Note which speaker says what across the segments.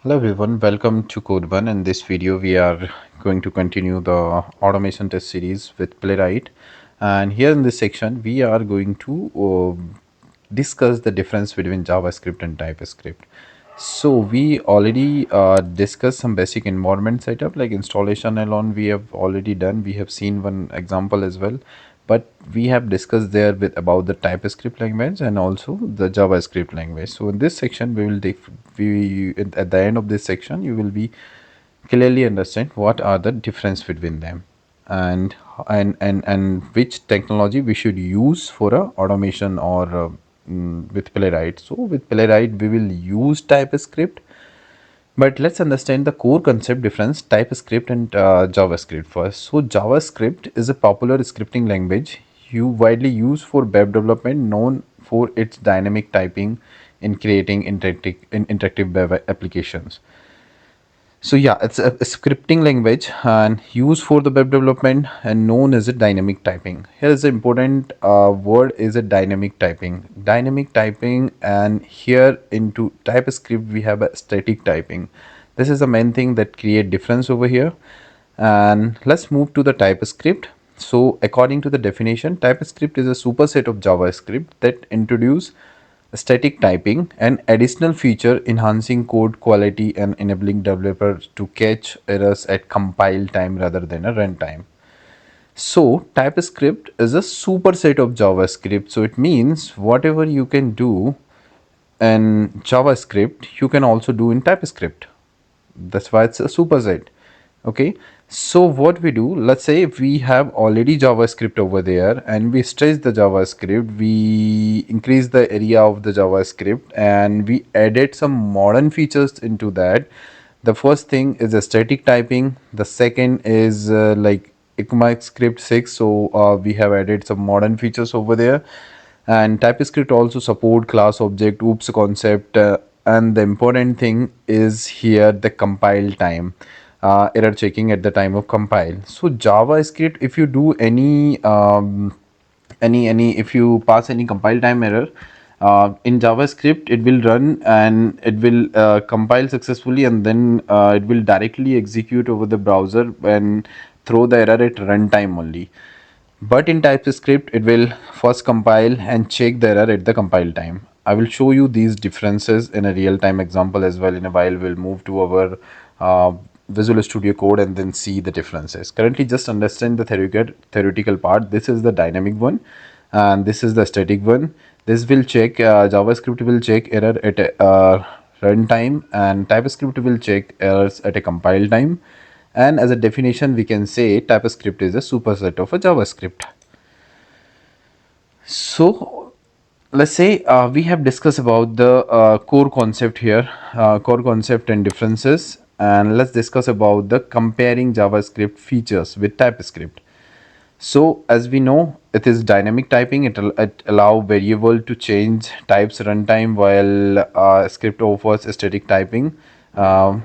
Speaker 1: Hello everyone, welcome to Codebun. In this video, we are going to continue the automation test series with Playwright. And here in this section, we are going to discuss the difference between JavaScript and TypeScript. So we already discussed some basic environment setup like installation alone. We have already done. We have seen one example as well, but we have discussed there with about the TypeScript language and also the JavaScript language. So in this section, we will at the end of this section, you will be clearly understand what are the difference between them and and which technology we should use for a automation or with Playwright. So with Playwright, we will use TypeScript, but let's understand the core concept difference TypeScript and JavaScript first. So JavaScript is a popular scripting language you widely used for web development, known for its dynamic typing in creating interactive web applications. So yeah, it's a scripting language and used for the web development and known as a dynamic typing. Here is the important word is a dynamic typing. Dynamic typing, and here into TypeScript we have a static typing. This is the main thing that create difference over here. And let's move to the TypeScript. So according to the definition, TypeScript is a superset of JavaScript that introduce static typing, an additional feature enhancing code quality and enabling developers to catch errors at compile time rather than a runtime. So TypeScript is a superset of JavaScript. So it means whatever you can do in JavaScript, you can also do in TypeScript. That's why it's a superset. Okay, so what we do, let's say if we have already JavaScript over there and we stretch the JavaScript, we increase the area of the JavaScript and we added some modern features into that. The first thing is a static typing. The second is like ECMAScript 6. So we have added some modern features over there, and TypeScript also support class object oops concept, and the important thing is here the compile time, error checking at the time of compile. So JavaScript, if you do any if you pass any compile time error in JavaScript, it will run and it will compile successfully, and then it will directly execute over the browser and throw the error at runtime only. But in TypeScript, it will first compile and check the error at the compile time. I will show you these differences in a real-time example as well. In a while, we'll move to our Visual Studio Code and then see the differences. Currently, just understand the theoretical part. This is the dynamic one, and this is the static one. This will check, JavaScript will check error at a runtime, and TypeScript will check errors at a compile time. And as a definition, we can say TypeScript is a superset of a JavaScript. So let's say we have discussed about the core concept here, core concept and differences, and let's discuss about the comparing JavaScript features with TypeScript. So as we know, it is dynamic typing. It allow variable to change types runtime, while script offers static typing.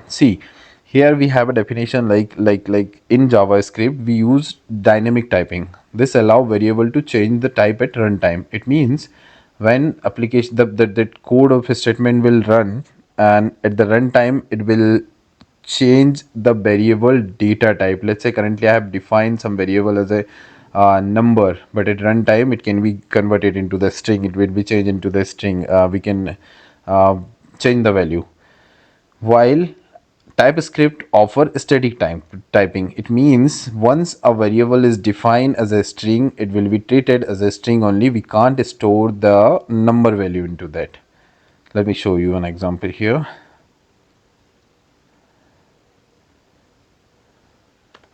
Speaker 1: See, here we have a definition like in JavaScript we use dynamic typing. This allow variable to change the type at runtime. It means when application the code of a statement will run, and at the runtime it will change the variable data type. Let's say currently I have defined some variable as a number, but at runtime it can be converted into the string. It will be changed into the string. We can change the value, while TypeScript offer static typing. It means once a variable is defined as a string, it will be treated as a string only. We can't store the number value into that. Let me show you an example here.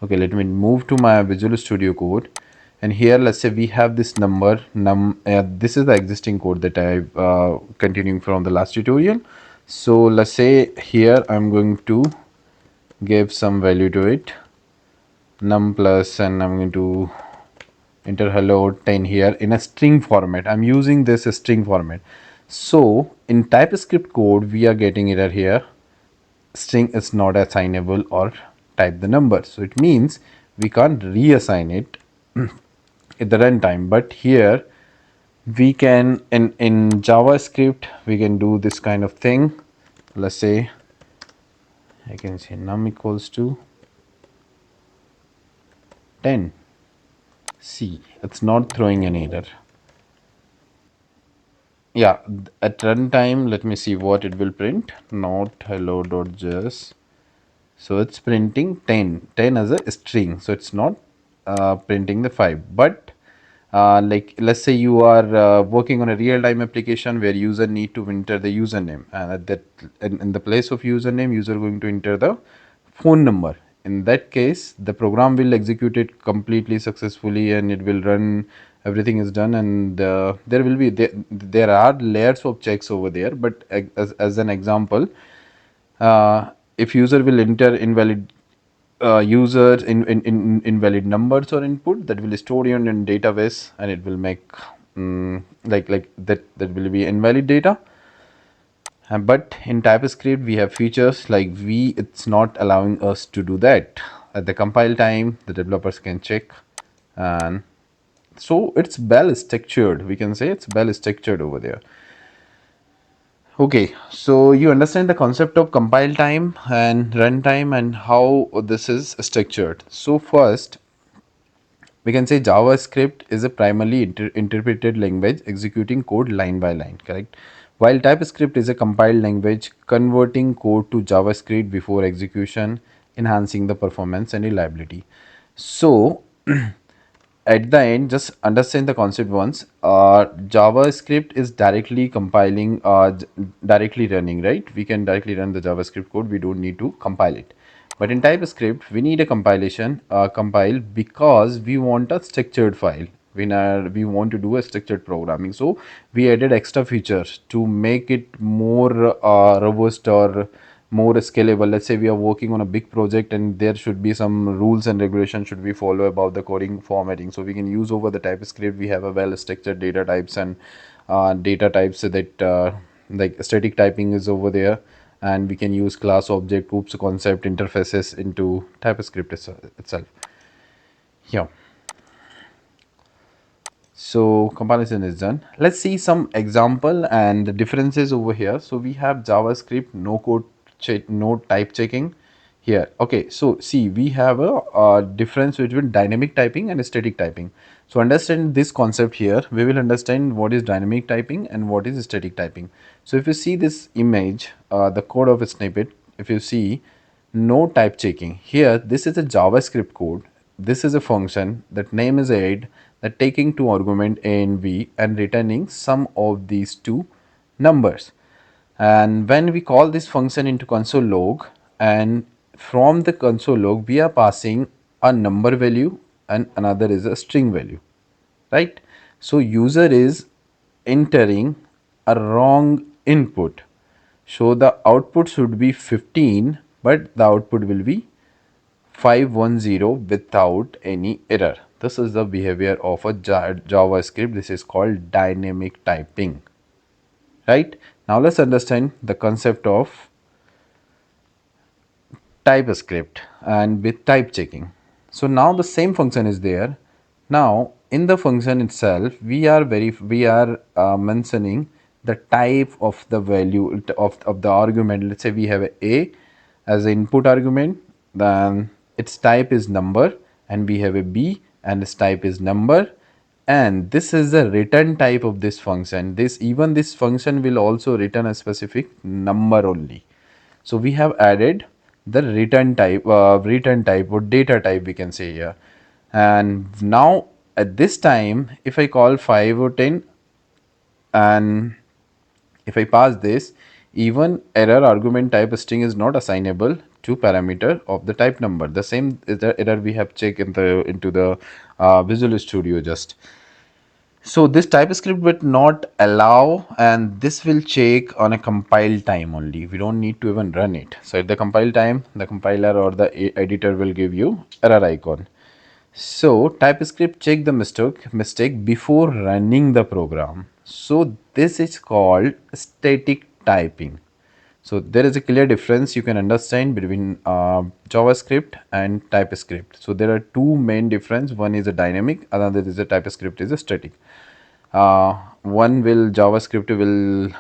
Speaker 1: Okay, let me move to my Visual Studio Code, and here let's say we have this number this is the existing code that I continuing from the last tutorial. So let's say here I'm going to give some value to it, num plus, and I'm going to enter hello 10 here in a string format. I'm using this string format. So in TypeScript code we are getting error here, string is not assignable or type the number. So it means we can't reassign it at the runtime, but here we can in JavaScript we can do this kind of thing. Let's say I can say num equals to 10. See, it's not throwing an error. Yeah, at runtime, let me see what it will print. Not hello.js. So it's printing 10, 10 as a string. So it's not printing the 5. But like let's say you are working on a real-time application where user need to enter the username, and at that in the place of username, user going to enter the phone number. In that case, the program will execute it completely successfully, and it will run. Everything is done, and there will be there are layers of checks over there. But as an example, if user will enter invalid users in invalid numbers or input, that will store in database, and it will make like that will be invalid data. But in TypeScript we have features like it's not allowing us to do that. At the compile time, the developers can check, and so it's well structured. We can say it's well structured over there. Okay, so you understand the concept of compile time and runtime and how this is structured. So first, we can say JavaScript is a primarily interpreted language executing code line by line, correct? While TypeScript is a compiled language converting code to JavaScript before execution, enhancing the performance and reliability. So at the end, just understand the concept once. JavaScript is directly compiling, directly running, right? We can directly run the JavaScript code. We don't need to compile it. But in TypeScript, we need a compile because we want a structured file. We want to do a structured programming. So we added extra features to make it more robust or more scalable. Let's say we are working on a big project and there should be some rules and regulations should be followed about the coding formatting. So we can use over the TypeScript. We have a well structured data types and data types so that like static typing is over there, and we can use class, object, oops, concept, interfaces into TypeScript itself. Yeah. So comparison is done. Let's see some example and the differences over here. So we have JavaScript, no code check, no type checking here. Okay, so see, we have a difference between dynamic typing and static typing. So understand this concept here, we will understand what is dynamic typing and what is static typing. So if you see this image, the code of a snippet, if you see no type checking here, this is a JavaScript code. This is a function that name is add, that taking two argument a and b and returning sum of these two numbers. And when we call this function into console log, and from the console log we are passing a number value and another is a string value, right? So user is entering a wrong input, so the output should be 15 but the output will be 510 without any error. This is the behavior of a JavaScript. This is called dynamic typing, right? Now let's understand the concept of TypeScript and with type checking. So now the same function is there. Now in the function itself, we are mentioning the type of the value of the argument. Let's say we have a as the input argument, then its type is number, and we have a b and its type is number, and this is the return type of this function. This function will also return a specific number only. So we have added the return type or data type, we can say here. And now at this time, if I call 5 or 10 and if I pass this, even error argument type string is not assignable to parameter of the type number. The same is the error we have checked into the Visual Studio just. So this TypeScript would not allow, and this will check on a compile time only. We don't need to even run it. So at the compile time, the compiler or the editor will give you error icon. So TypeScript check the mistake before running the program. So this is called static typing. So there is a clear difference you can understand between JavaScript and TypeScript. So there are two main difference. One is a dynamic, another is a TypeScript is a static. One will JavaScript will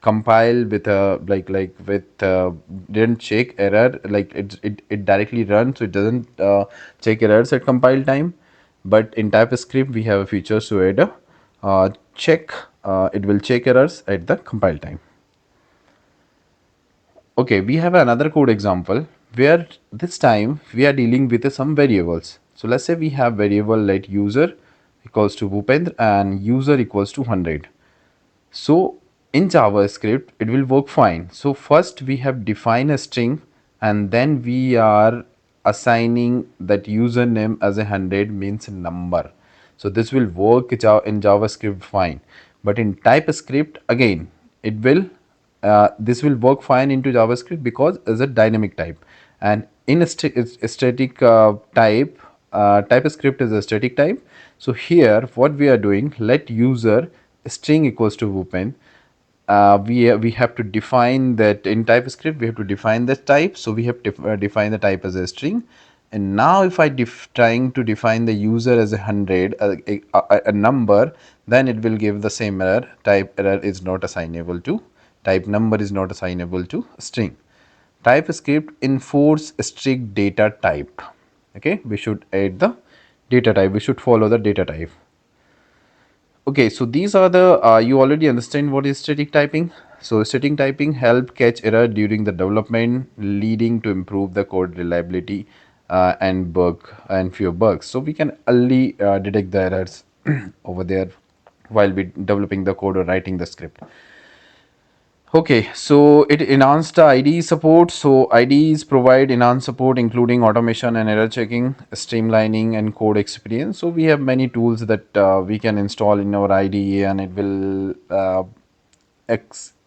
Speaker 1: compile with a like with didn't check error, like it directly runs, so it doesn't check errors at compile time. But in TypeScript we have a feature so it check it will check errors at the compile time. Okay, we have another code example where this time we are dealing with some variables. So let's say we have variable let user equals to Bhupendra and user equals to 100. So in JavaScript, it will work fine. So first we have defined a string and then we are assigning that username as 100 means number. So this will work in JavaScript fine. But in TypeScript, again, it will this will work fine into JavaScript because it's a dynamic type. And in a static type, TypeScript is a static type. So here what we are doing, let user string equals to Bhupen. We have to define that in TypeScript. We have to define the type. So we have to define the type as a string. And now if I trying to define the user as 100, a number, then it will give the same error. Type error is not assignable to type, number is not assignable to string. TypeScript enforce strict data type. Okay, we should add the data type. We should follow the data type. Okay, so these are the you already understand what is static typing. So static typing help catch error during the development, leading to improve the code reliability and fewer bugs. So we can early detect the errors over there while we developing the code or writing the script. Okay, so it enhanced the IDE support. So IDEs provide enhanced support, including automation and error checking, streamlining, and code experience. So we have many tools that we can install in our IDE, and it will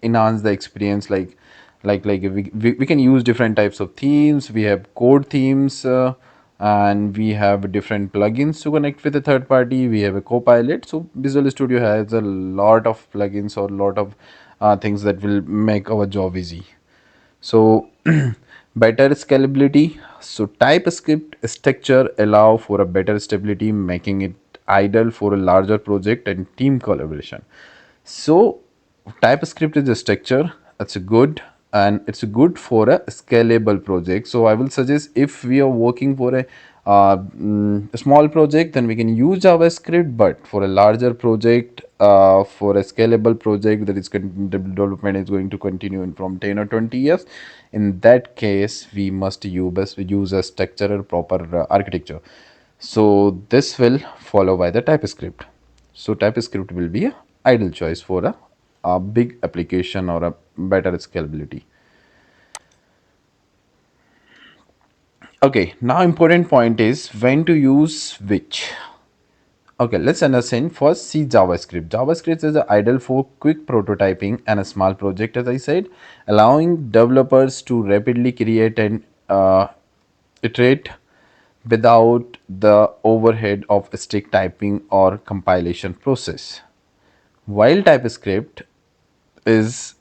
Speaker 1: enhance the experience. Like we can use different types of themes. We have code themes. And we have different plugins to connect with a third party. We have a copilot. So Visual Studio has a lot of plugins or a lot of things that will make our job easy. So better scalability. So TypeScript structure allow for a better stability, making it ideal for a larger project and team collaboration. So TypeScript is a structure. It's a good, and it's a good for a scalable project. So I will suggest if we are working for a small project, then we can use JavaScript. But for a larger project, for a scalable project that is the development is going to continue in from 10 or 20 years, in that case we must use a structured proper architecture. So this will follow by the TypeScript. So TypeScript will be a ideal choice for a big application or a better scalability. Okay, now important point is when to use which. Okay, let's understand first. See JavaScript. JavaScript is ideal for quick prototyping and a small project, as I said, allowing developers to rapidly create and iterate without the overhead of strict typing or compilation process. While TypeScript is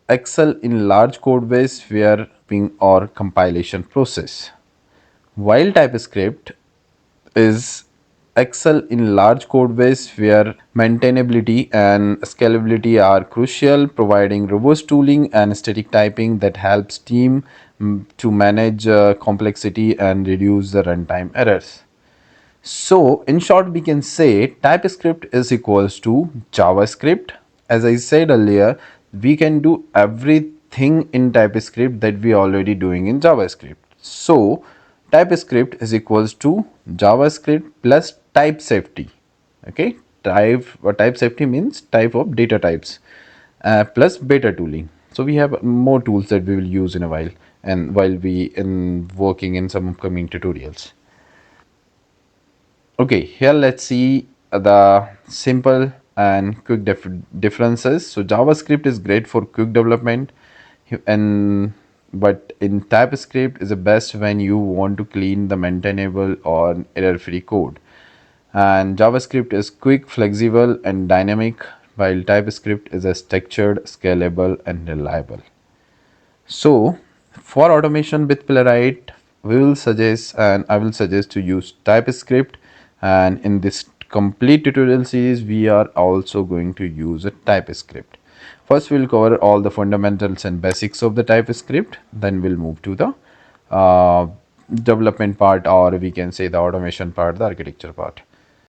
Speaker 1: excel in large code base where typing or compilation process. While TypeScript is excel in large code base where maintainability and scalability are crucial, providing robust tooling and static typing that helps team to manage complexity and reduce the runtime errors. So in short, we can say TypeScript is equals to JavaScript. As I said earlier, we can do everything in TypeScript that we already doing in JavaScript. So TypeScript is equals to JavaScript plus type safety. Okay, type safety means type of data types plus beta tooling. So we have more tools that we will use in a while, and while we in working in some upcoming tutorials. Okay, here let's see the simple and quick differences. So JavaScript is great for quick development, and but in TypeScript is the best when you want to clean the maintainable or error-free code. And JavaScript is quick, flexible, and dynamic, while TypeScript is a structured, scalable, and reliable. So for automation with Playwright, we will suggest and I will suggest to use TypeScript, and in this complete tutorial series we are also going to use a TypeScript. First, we'll cover all the fundamentals and basics of the TypeScript. Then we'll move to the development part, or we can say the automation part, the architecture part.